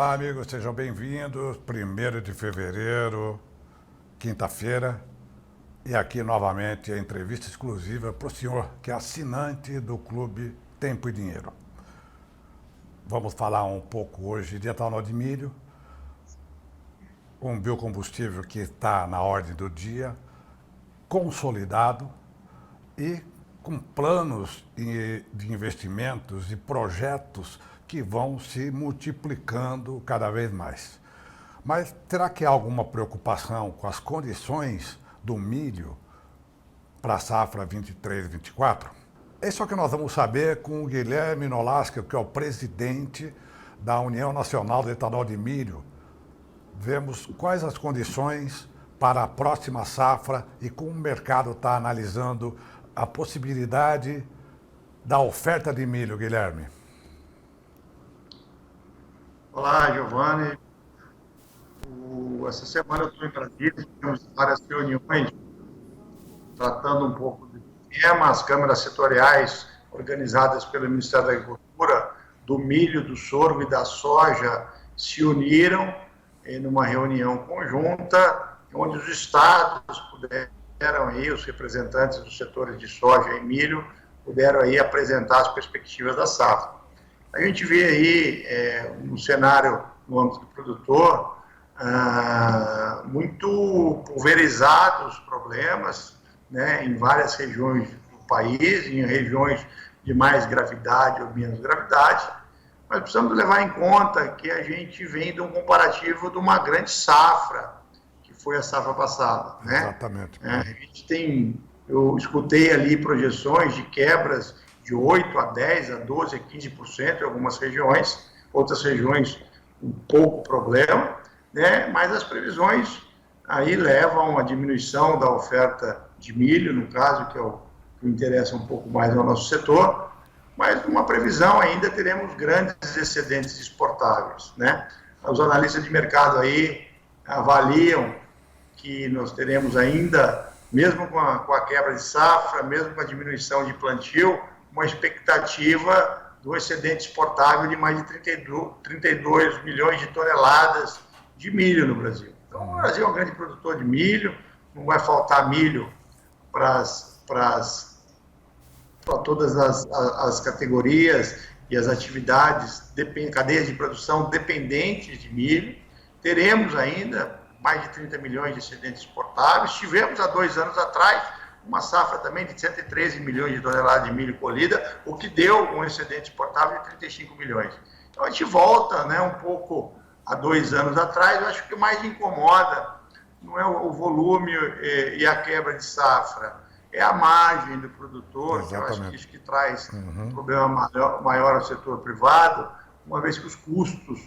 Olá, amigos, sejam bem-vindos. 1º de fevereiro, quinta-feira. E aqui novamente a entrevista exclusiva para o senhor, que é assinante do Clube Tempo e Dinheiro. Vamos falar um pouco hoje de etanol de milho, um biocombustível que está na ordem do dia, consolidado e com planos de investimentos e projetos que vão se multiplicando cada vez mais. Mas terá que há alguma preocupação com as condições do milho para a safra 23-24? Isso é o que nós vamos saber com o Guilherme Nolasco, que é o presidente da União Nacional de Etanol de Milho. Vemos quais as condições para a próxima safra e como o mercado está analisando a possibilidade da oferta de milho, Guilherme. Olá, Giovanni. Essa semana eu estou em Brasília, tivemos várias reuniões tratando um pouco do tema, as câmaras setoriais organizadas pelo Ministério da Agricultura, do milho, do sorgo e da soja se uniram em uma reunião conjunta, onde os estados puderam aí, os representantes dos setores de soja e milho, puderam aí apresentar as perspectivas da safra. A gente vê aí um cenário no âmbito do produtor muito pulverizados os problemas, né, em várias regiões do país, em regiões de mais gravidade ou menos gravidade, mas precisamos levar em conta que a gente vem de um comparativo de uma grande safra, que foi a safra passada. Né? Exatamente. A gente eu escutei ali projeções de quebras de 8% a 10%, a 12%, a 15% em algumas regiões, outras regiões um pouco problema, né? Mas as previsões aí levam a diminuição da oferta de milho, no caso, que é o que interessa um pouco mais ao nosso setor, mas numa previsão ainda teremos grandes excedentes exportáveis, né? Os analistas de mercado aí avaliam que nós teremos ainda, mesmo com a quebra de safra, mesmo com a diminuição de plantio, uma expectativa do excedente exportável de mais de 32 milhões de toneladas de milho no Brasil. Então, o Brasil é um grande produtor de milho, não vai faltar milho para todas as categorias e as atividades, cadeias de produção dependentes de milho. Teremos ainda mais de 30 milhões de excedentes exportáveis. Tivemos há 2 anos atrás uma safra também de 113 milhões de toneladas de milho colhida, o que deu um excedente exportável de 35 milhões. Então a gente volta, né, um pouco há 2 anos atrás. Eu acho que o mais incomoda não é o volume e a quebra de safra, é a margem do produtor. Que eu acho que isso que traz um problema maior ao setor privado, uma vez que os custos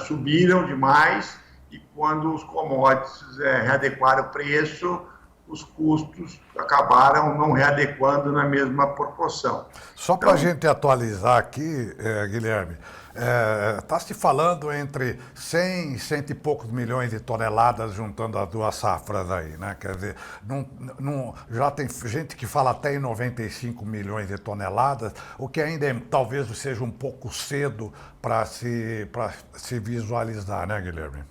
subiram demais e quando os commodities readequaram o preço, os custos acabaram não readequando na mesma proporção. Só para a gente atualizar aqui, Guilherme, está se falando entre 100 e 100 e poucos milhões de toneladas juntando as duas safras aí, né? Quer dizer, já tem gente que fala até em 95 milhões de toneladas, o que ainda talvez seja um pouco cedo para se visualizar, né, Guilherme?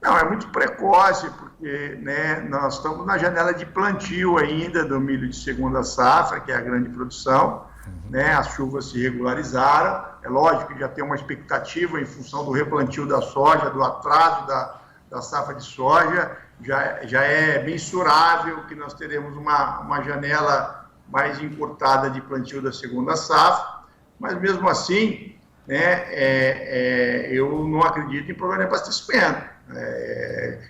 Não, é muito precoce, porque, né, nós estamos na janela de plantio ainda do milho de segunda safra, que é a grande produção, né, as chuvas se regularizaram, é lógico que já tem uma expectativa em função do replantio da soja, do atraso da safra de soja, já é mensurável que nós teremos uma janela mais encurtada de plantio da segunda safra, mas mesmo assim, né, eu não acredito em problema de abastecimento.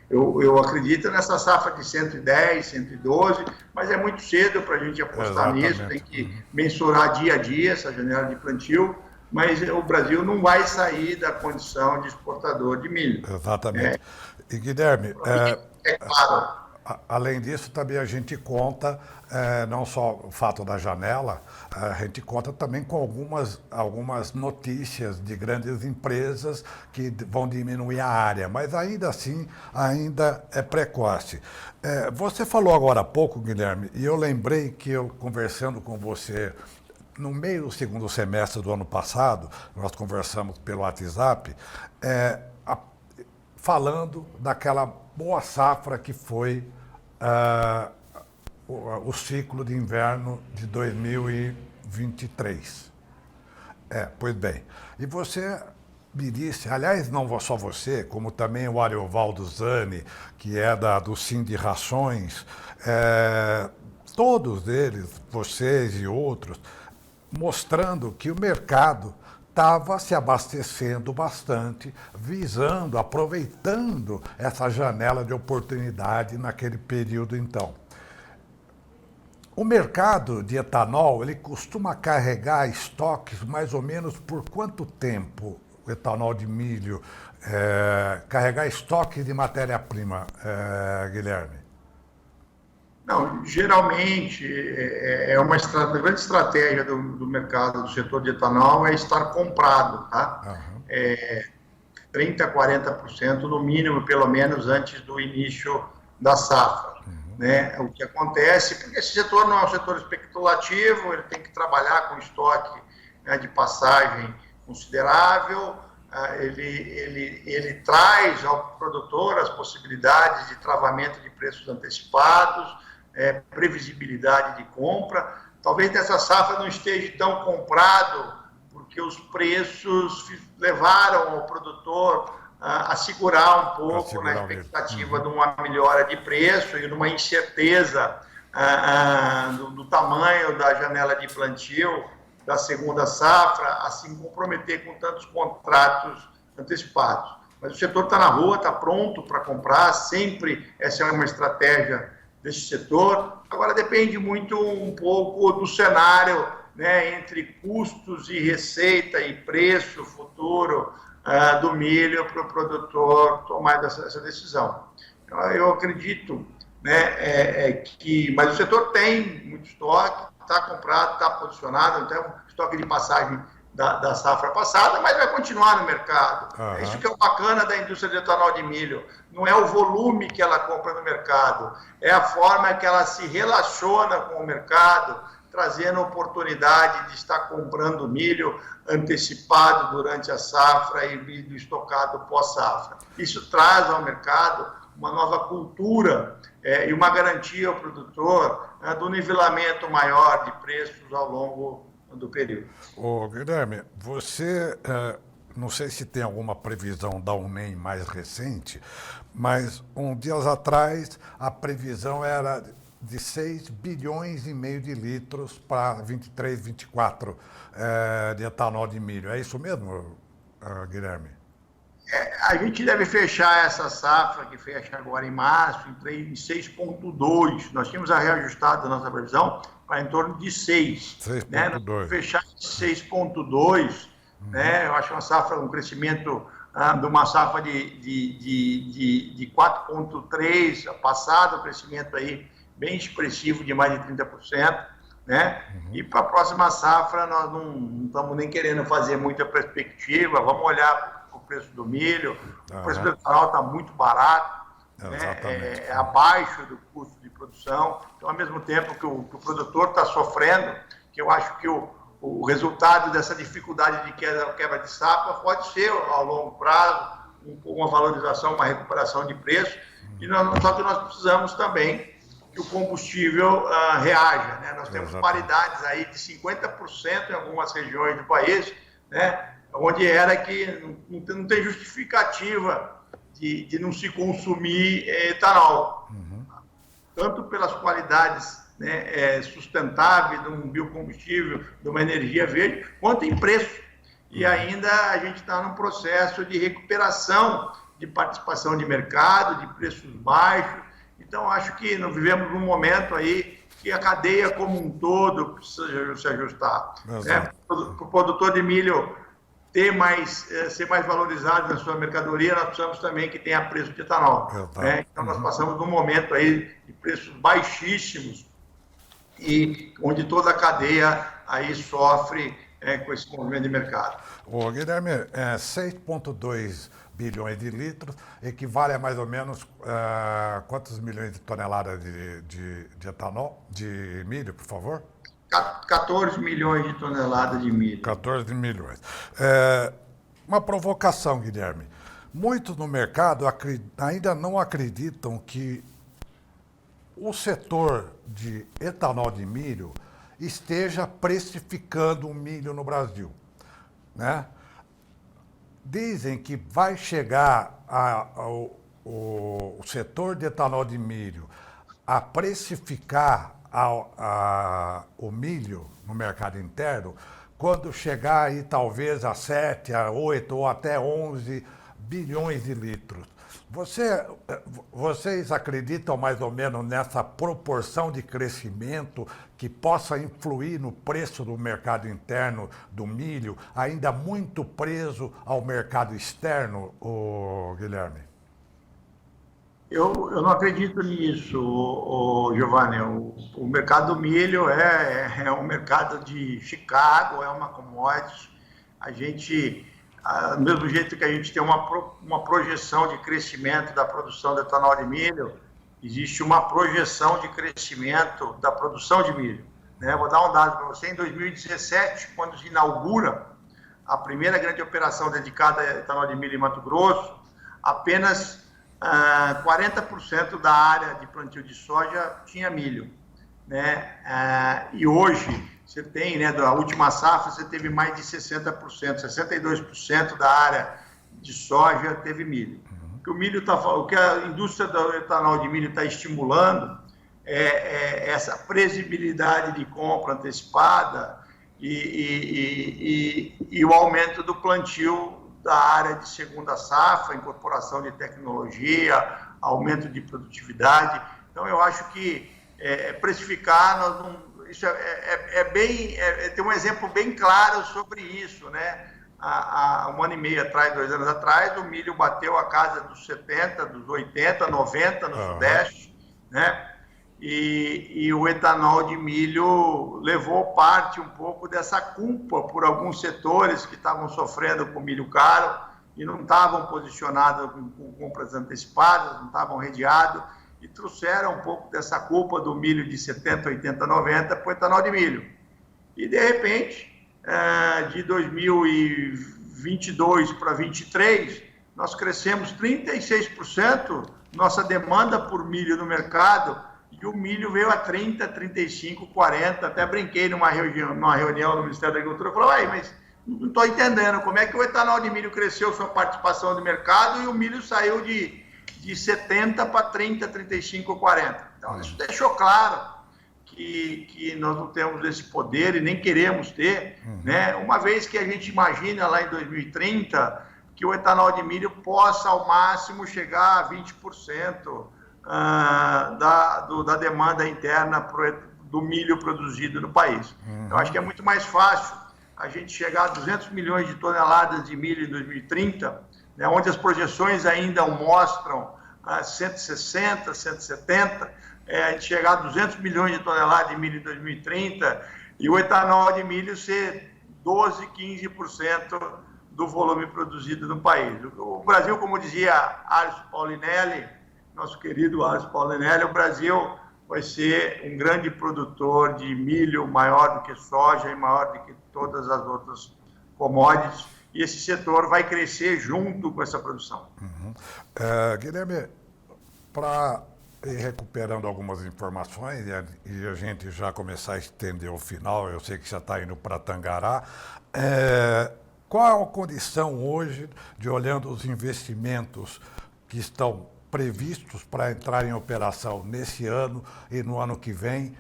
Eu acredito nessa safra de 110, 112, mas é muito cedo para a gente apostar nisso, tem que mensurar dia a dia essa janela de plantio, mas o Brasil não vai sair da condição de exportador de milho. Exatamente. E Guilherme, claro. Além disso, também a gente conta, não só o fato da janela, a gente conta também com algumas notícias de grandes empresas que vão diminuir a área, mas ainda assim, ainda é precoce. Você falou agora há pouco, Guilherme, e eu lembrei que eu, conversando com você no meio do segundo semestre do ano passado, nós conversamos pelo WhatsApp, falando daquela boa safra que foi o ciclo de inverno de 2023. Pois bem. E você me disse, aliás, não só você, como também o Ariovaldo Zani, que é do Sind Rações, todos eles, vocês e outros, mostrando que o mercado estava se abastecendo bastante, visando, aproveitando essa janela de oportunidade naquele período então. O mercado de etanol, ele costuma carregar estoques mais ou menos por quanto tempo, o etanol de milho, carregar estoques de matéria-prima, Guilherme? Não, geralmente uma grande estratégia do mercado, do setor de etanol, é estar comprado, tá? Uhum. 30%, 40% no mínimo, pelo menos antes do início da safra. Né? O que acontece, porque esse setor não é um setor especulativo, ele tem que trabalhar com estoque, né, de passagem considerável, ele traz ao produtor as possibilidades de travamento de preços antecipados, previsibilidade de compra. Talvez nessa safra não esteja tão comprado, porque os preços levaram o produtor a segurar um pouco na expectativa de uma melhora de preço e numa incerteza do tamanho da janela de plantio da segunda safra, a se comprometer com tantos contratos antecipados. Mas o setor está na rua, está pronto para comprar, sempre essa é uma estratégia desse setor. Agora depende muito um pouco do cenário, né, entre custos e receita e preço futuro do milho para o produtor tomar essa decisão. Eu acredito, né, mas o setor tem muito estoque, está comprado, está posicionado, tem um estoque de passagem da safra passada, mas vai continuar no mercado. Uhum. É isso que é o bacana da indústria de etanol de milho. Não é o volume que ela compra no mercado, é a forma que ela se relaciona com o mercado, trazendo oportunidade de estar comprando milho antecipado durante a safra e estocado pós-safra. Isso traz ao mercado uma nova cultura e uma garantia ao produtor do nivelamento maior de preços ao longo do período. Ô, Guilherme, você, não sei se tem alguma previsão da UNEM mais recente, mas dias atrás a previsão era de 6 bilhões e meio de litros para 23, 24 de etanol de milho. É isso mesmo, Guilherme? A gente deve fechar essa safra, que fecha agora em março, em 6,2. Nós tínhamos reajustado a nossa previsão para em torno de 6. 6,2. Né? Fechar em 6,2, né? Eu acho uma safra, um crescimento de uma safra de 4,3, passado, um crescimento aí bem expressivo de mais de 30%, né? E para a próxima safra nós não estamos nem querendo fazer muita perspectiva, vamos olhar para o preço do milho, o preço do etanol está muito barato, né? Abaixo do custo de produção, então ao mesmo tempo que o produtor está sofrendo, que eu acho que o resultado dessa dificuldade de quebra de safra pode ser ao longo prazo, uma valorização, uma recuperação de preço, só que nós precisamos também que o combustível reaja, né? Nós temos paridades aí de 50% em algumas regiões do país, né? Onde era que não tem justificativa de não se consumir etanol, tanto pelas qualidades, né, sustentáveis de um biocombustível, de uma energia verde, quanto em preço. E ainda a gente está num processo de recuperação de participação de mercado, de preços baixos. Então, acho que nós vivemos num momento aí que a cadeia como um todo precisa se ajustar. Né? Para o produtor de milho ser mais valorizado na sua mercadoria, nós precisamos também que tenha preço de etanol. Né? Então, nós passamos num momento aí de preços baixíssimos e onde toda a cadeia aí sofre com esse movimento de mercado. Ô, Guilherme, 6,2 bilhões de litros equivale a mais ou menos quantos milhões de toneladas de etanol, de milho, por favor? 14 milhões de toneladas de milho. 14 milhões. Uma provocação, Guilherme. Muitos no mercado ainda não acreditam que o setor de etanol de milho esteja precificando o milho no Brasil, né? Dizem que vai chegar o setor de etanol de milho a precificar o milho no mercado interno quando chegar aí talvez a 7, a 8 ou até 11 bilhões de litros. Vocês acreditam mais ou menos nessa proporção de crescimento que possa influir no preço do mercado interno do milho, ainda muito preso ao mercado externo, Guilherme? Eu não acredito nisso, Giovanni. O mercado do milho é um mercado de Chicago, é uma commodity. A gente, do mesmo jeito que a gente tem uma projeção de crescimento da produção de etanol de milho, existe uma projeção de crescimento da produção de milho, né? Vou dar um dado para você. Em 2017, quando se inaugura a primeira grande operação dedicada a etanol de milho em Mato Grosso, apenas 40% da área de plantio de soja tinha milho, né? E hoje você tem, né, da última safra, você teve mais de 60%, 62% da área de soja teve milho. O que a indústria do etanol de milho está estimulando é essa previsibilidade de compra antecipada e o aumento do plantio da área de segunda safra, incorporação de tecnologia, aumento de produtividade. Então, eu acho que precificar, isso tem um exemplo bem claro sobre isso, né? Há um ano e meio atrás, 2 anos atrás, o milho bateu a casa dos 70, dos 80, 90 no Sudeste, né? E o etanol de milho levou parte um pouco dessa culpa por alguns setores que estavam sofrendo com milho caro e não estavam posicionados com compras antecipadas, não estavam redeados, e trouxeram um pouco dessa culpa do milho de 70, 80, 90 para o etanol de milho. E, de repente, de 2022 para 2023, nós crescemos 36% nossa demanda por milho no mercado, e o milho veio a 30, 35, 40, até brinquei numa reunião no Ministério da Agricultura, falei, mas não estou entendendo, como é que o etanol de milho cresceu sua participação no mercado e o milho saiu de 70 para 30, 35, 40. Então, isso deixou claro que nós não temos esse poder e nem queremos ter, né? Uma vez que a gente imagina lá em 2030 que o etanol de milho possa ao máximo chegar a 20% da demanda interna do milho produzido no país. Eu acho que é muito mais fácil a gente chegar a 200 milhões de toneladas de milho em 2030, né, onde as projeções ainda mostram 160, 170, a gente chegar a 200 milhões de toneladas de milho em 2030 e o etanol de milho ser 12, 15% do volume produzido no país. O Brasil, como dizia Alisson Paulinelli, nosso querido Alisson Paulinelli, o Brasil vai ser um grande produtor de milho, maior do que soja e maior do que todas as outras commodities, e esse setor vai crescer junto com essa produção. Guilherme, para ir recuperando algumas informações e a gente já começar a estender o final, eu sei que já está indo para Tangará, qual é a condição hoje de, olhando os investimentos que estão previstos para entrar em operação nesse ano e no ano que vem,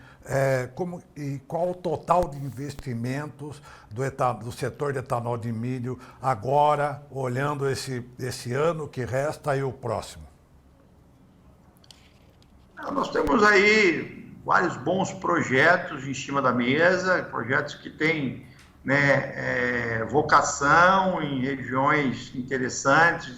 e qual o total de investimentos do setor de etanol de milho agora, olhando esse ano que resta e o próximo? Nós temos aí vários bons projetos em cima da mesa, projetos que têm, né, vocação em regiões interessantes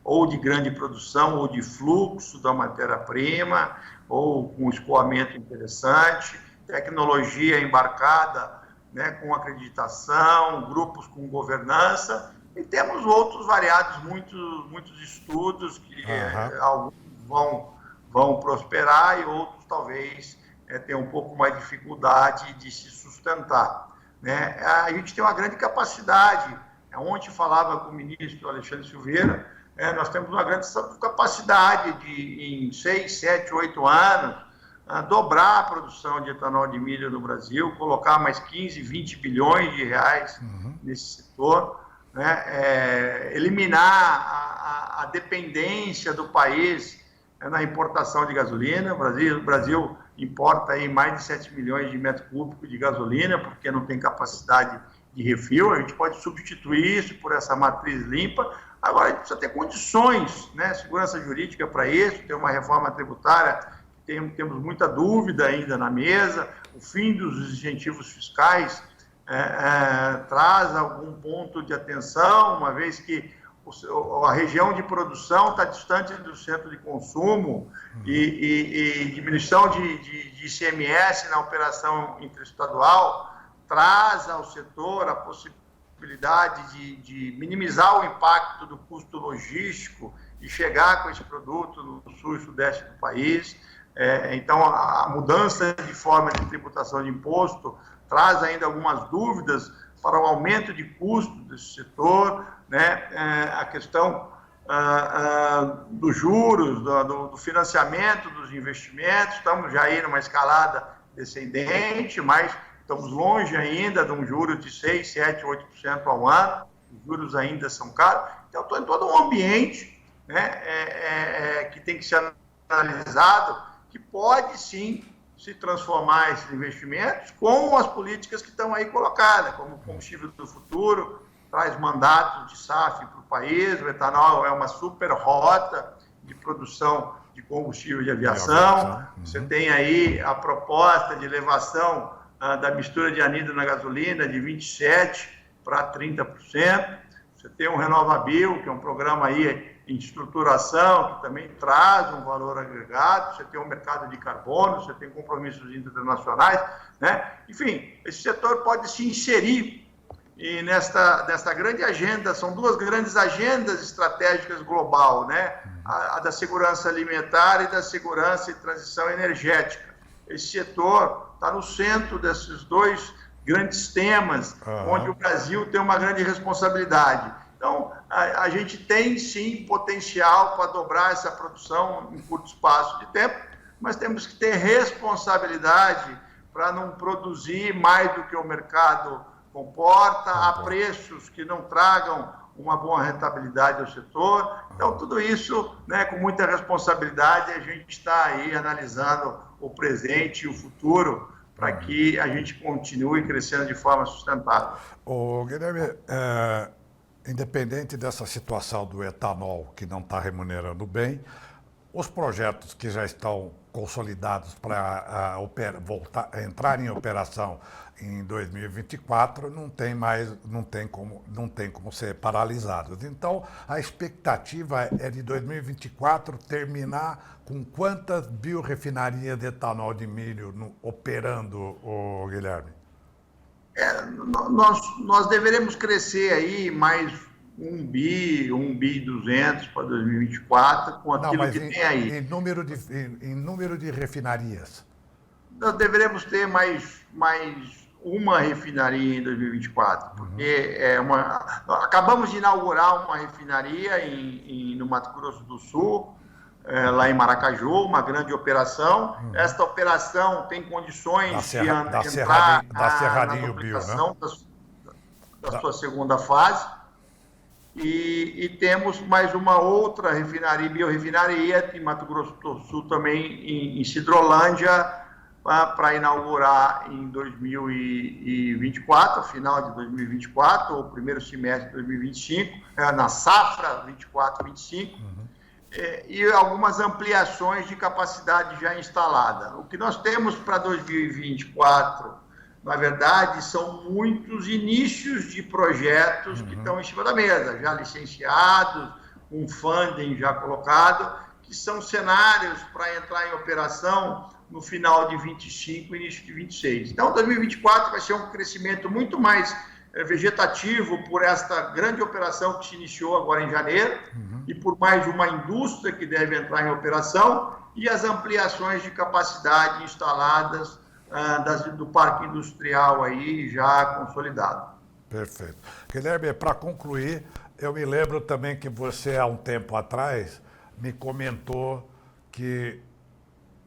ou de grande produção, ou de fluxo da matéria-prima, ou com escoamento interessante, tecnologia embarcada, né, com acreditação, grupos com governança, e temos outros variados, muitos estudos que alguns vão prosperar e outros talvez tem um pouco mais de dificuldade de se sustentar, né? A gente tem uma grande capacidade. Ontem falava com o ministro Alexandre Silveira, nós temos uma grande capacidade de, em 6, 7, 8 anos, dobrar a produção de etanol de milho no Brasil, colocar mais 15, 20 bilhões de reais nesse setor, né? Eliminar a dependência do país na importação de gasolina. O Brasil importa aí mais de 7 milhões de metros cúbicos de gasolina, porque não tem capacidade de refil. A gente pode substituir isso por essa matriz limpa. Agora, a gente precisa ter condições, né? Segurança jurídica para isso, ter uma reforma tributária, temos muita dúvida ainda na mesa. O fim dos incentivos fiscais traz algum ponto de atenção, uma vez que a região de produção está distante do centro de consumo e diminuição de ICMS na operação interestadual traz ao setor a possibilidade de minimizar o impacto do custo logístico e chegar com esse produto no sul e sudeste do país. Então, a mudança de forma de tributação de imposto traz ainda algumas dúvidas para o aumento de custo desse setor, né? A questão dos juros, do financiamento dos investimentos. Estamos já aí numa escalada descendente, mas estamos longe ainda de um juro de 6, 7, 8% ao ano. Os juros ainda são caros. Então, estou em todo um ambiente, né, que tem que ser analisado, que pode sim se transformar esses investimentos com as políticas que estão aí colocadas, como o combustível do futuro, traz mandatos de SAF para o país. O etanol é uma super rota de produção de combustível de aviação. Você tem aí a proposta de elevação da mistura de anidro na gasolina de 27% para 30%. Você tem o RenovaBio, que é um programa aí em estruturação, que também traz um valor agregado. Você tem o mercado de carbono, você tem compromissos internacionais, né? Enfim, esse setor pode se inserir e nesta grande agenda. São duas grandes agendas estratégicas global, né? A da segurança alimentar e da segurança e transição energética. Esse setor está no centro desses dois grandes temas, onde o Brasil tem uma grande responsabilidade. Então, a gente tem, sim, potencial para dobrar essa produção em curto espaço de tempo, mas temos que ter responsabilidade para não produzir mais do que o mercado comporta, a preços que não tragam uma boa rentabilidade ao setor. Então, tudo isso, né, com muita responsabilidade, a gente está aí analisando o presente e o futuro para que a gente continue crescendo de forma sustentável. Guilherme, independente dessa situação do etanol que não está remunerando bem, os projetos que já estão consolidados para entrar em operação em 2024 não tem como ser paralisados. Então, a expectativa é de 2024 terminar com quantas biorefinarias de etanol de milho operando, Guilherme? Nós deveremos crescer aí mais 1 bi 200 para 2024, com aquilo que tem aí. Em número de refinarias? Nós deveremos ter mais uma refinaria em 2024, porque acabamos de inaugurar uma refinaria no Mato Grosso do Sul, lá em Maracaju, uma grande operação. Esta operação tem condições de entrar na duplicação da sua segunda fase. E temos mais uma outra biorefinaria em Mato Grosso do Sul, também em Sidrolândia, para inaugurar em 2024, final de 2024, ou primeiro semestre de 2025, na safra 24-25, e algumas ampliações de capacidade já instalada. O que nós temos para 2024, na verdade, são muitos inícios de projetos que estão em cima da mesa, já licenciados, com funding já colocado, que são cenários para entrar em operação no final de 25 e início de 26. Então, 2024 vai ser um crescimento muito mais vegetativo por esta grande operação que se iniciou agora em janeiro e por mais uma indústria que deve entrar em operação e as ampliações de capacidade instaladas do parque industrial aí já consolidado. Perfeito. Guilherme, para concluir, eu me lembro também que você, há um tempo atrás, me comentou que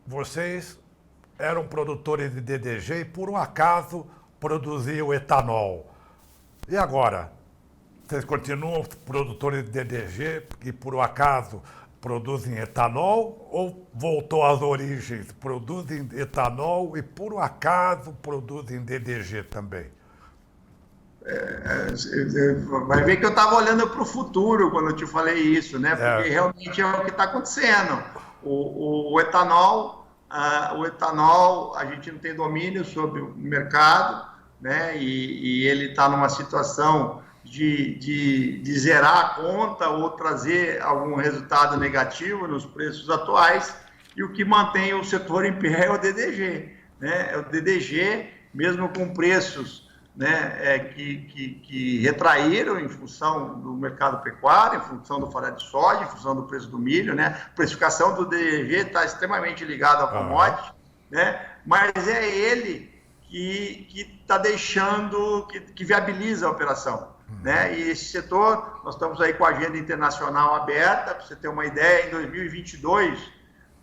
vocês eram produtores de DDG e, por um acaso, produziam etanol. E agora? Vocês continuam produtores de DDG e, por um acaso, produzem etanol ou voltou às origens? Produzem etanol e, por um acaso, produzem DDG também? Vai ver que eu estava olhando para o futuro quando eu te falei isso, né? Porque realmente é o que está acontecendo. O etanol, a gente não tem domínio sobre o mercado, né? E ele está numa situação de zerar a conta ou trazer algum resultado negativo nos preços atuais. E o que mantém o setor em pé é o DDG, né? O DDG, mesmo com preços, né, que retraíram em função do mercado pecuário, em função do farelo de soja, em função do preço do milho, né? A precificação do DDG está extremamente ligada ao commodity, né? Mas é ele que está deixando, que viabiliza a operação, né? E esse setor, nós estamos aí com a agenda internacional aberta. Para você ter uma ideia, em 2022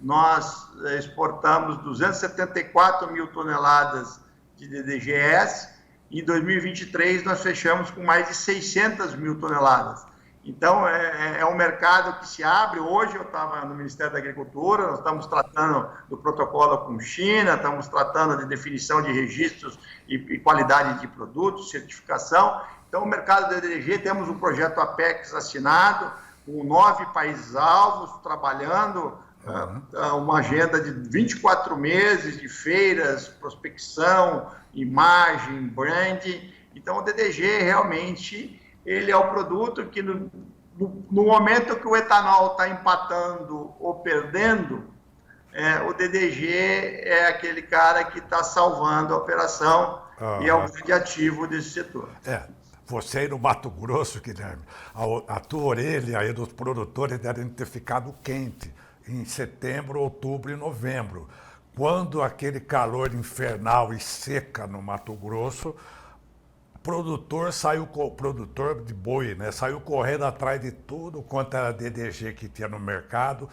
nós exportamos 274 mil toneladas de DDGS. Em 2023, nós fechamos com mais de 600 mil toneladas. Então, é um mercado que se abre. Hoje, eu estava no Ministério da Agricultura, nós estamos tratando do protocolo com China, estamos tratando de definição de registros e qualidade de produtos, certificação. Então, o mercado do DDG, temos um projeto Apex assinado, com 9 países-alvos, trabalhando uma agenda de 24 meses de feiras, prospecção, imagem, brand. Então, o DDG realmente ele é o produto que no momento que o etanol está empatando ou perdendo, o DDG é aquele cara que está salvando a operação e é o grande ativo desse setor. Você aí no Mato Grosso, Guilherme, a tua orelha aí dos produtores devem ter ficado quente em setembro, outubro e novembro, quando aquele calor infernal e seca no Mato Grosso, produtor de boi, né? Saiu correndo atrás de tudo quanto era DDG que tinha no mercado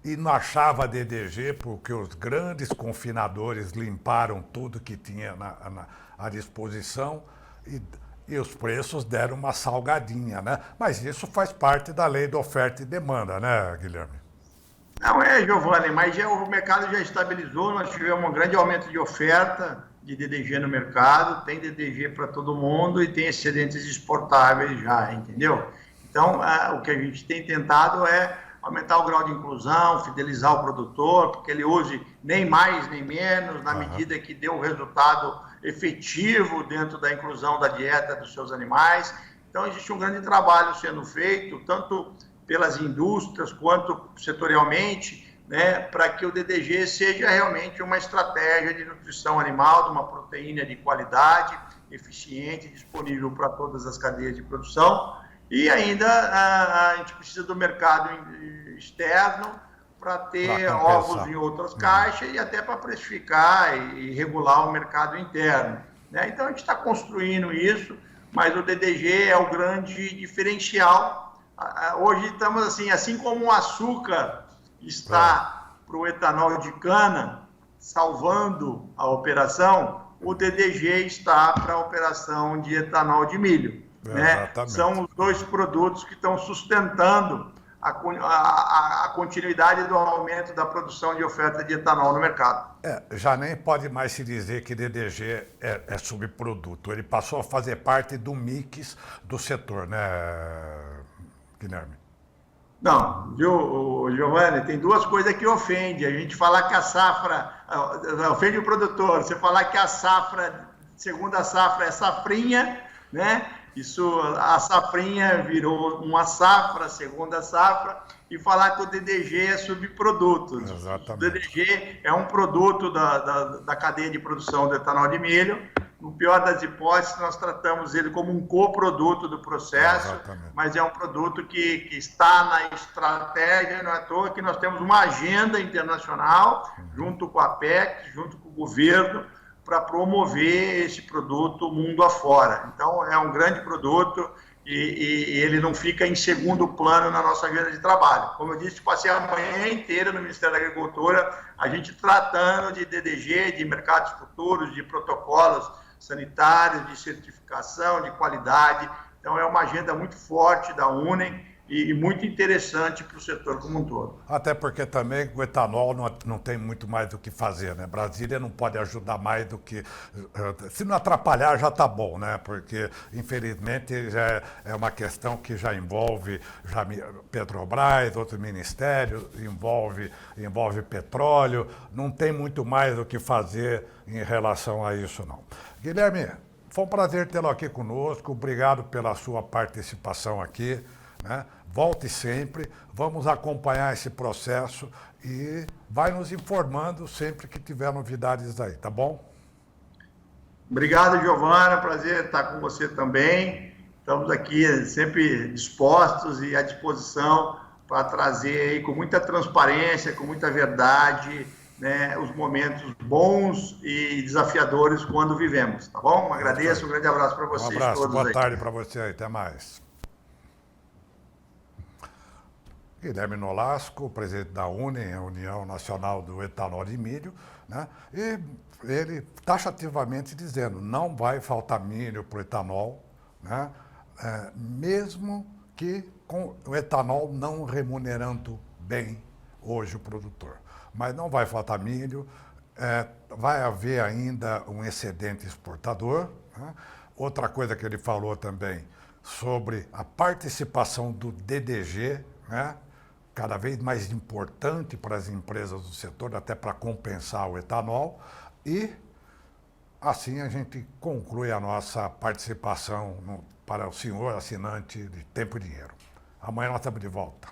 e não achava DDG porque os grandes confinadores limparam tudo que tinha à disposição e os preços deram uma salgadinha, né? Mas isso faz parte da lei da oferta e demanda, né, Guilherme? Não Giovanni, mas o mercado já estabilizou, nós tivemos um grande aumento de oferta de DDG no mercado, tem DDG para todo mundo e tem excedentes exportáveis já, entendeu? Então, o que a gente tem tentado é aumentar o grau de inclusão, fidelizar o produtor, porque ele use nem mais nem menos, na medida que dê um resultado efetivo dentro da inclusão da dieta dos seus animais. Então, existe um grande trabalho sendo feito, tanto pelas indústrias quanto setorialmente, né, para que o DDG seja realmente uma estratégia de nutrição animal, de uma proteína de qualidade, eficiente, disponível para todas as cadeias de produção. E ainda a gente precisa do mercado externo para ter ovos em outras caixas e até para precificar e regular o mercado interno, né? Então, a gente está construindo isso, mas o DDG é o grande diferencial. Hoje estamos assim como o açúcar está para o etanol de cana, salvando a operação, o DDG está para a operação de etanol de milho. Né? São os dois produtos que estão sustentando a continuidade do aumento da produção de oferta de etanol no mercado. Já nem pode mais se dizer que DDG é subproduto. Ele passou a fazer parte do mix do setor, né, Guilherme? Não, viu, Giovanni, tem duas coisas que ofende. A gente falar que a safra, ofende o produtor, você falar que a safra, segunda safra é safrinha, né? Isso, a safrinha virou uma safra, segunda safra, e falar que o DDG é subproduto. Exatamente. O DDG é um produto da cadeia de produção do etanol de milho, no pior das hipóteses, nós tratamos ele como um coproduto do processo, Exatamente. mas é um produto que está na estratégia, não é à toa que nós temos uma agenda internacional, junto com a PEC, junto com o governo, para promover esse produto mundo afora. Então, é um grande produto e ele não fica em segundo plano na nossa agenda de trabalho. Como eu disse, passei a manhã inteira no Ministério da Agricultura, a gente tratando de DDG, de mercados futuros, de protocolos sanitários, de certificação, de qualidade. Então, é uma agenda muito forte da UNEM e muito interessante para o setor como um todo. Até porque também o etanol não tem muito mais do que fazer, né? Brasília não pode ajudar mais do que... Se não atrapalhar, já está bom, né? Porque, infelizmente, já é uma questão que já envolve Petrobras, outros ministérios, envolve petróleo, não tem muito mais do que fazer em relação a isso, não. Guilherme, foi um prazer tê-lo aqui conosco, obrigado pela sua participação aqui, né? Volte sempre, vamos acompanhar esse processo e vai nos informando sempre que tiver novidades aí, tá bom? Obrigado, Giovana, prazer estar com você também. Estamos aqui sempre dispostos e à disposição para trazer aí com muita transparência, com muita verdade, né, os momentos bons e desafiadores quando vivemos, tá bom? Agradeço, um grande abraço para vocês Um abraço, todos boa aí. tarde para você aí, até mais. Guilherme Nolasco, presidente da UNE, a União Nacional do Etanol de Milho, né? E ele taxativamente dizendo, não vai faltar milho para o etanol, né? Mesmo que com o etanol não remunerando bem hoje o produtor. Mas não vai faltar milho, vai haver ainda um excedente exportador, né? Outra coisa que ele falou também sobre a participação do DDG, né? Cada vez mais importante para as empresas do setor, até para compensar o etanol. E assim a gente conclui a nossa participação para o senhor assinante de Tempo e Dinheiro. Amanhã nós estamos de volta.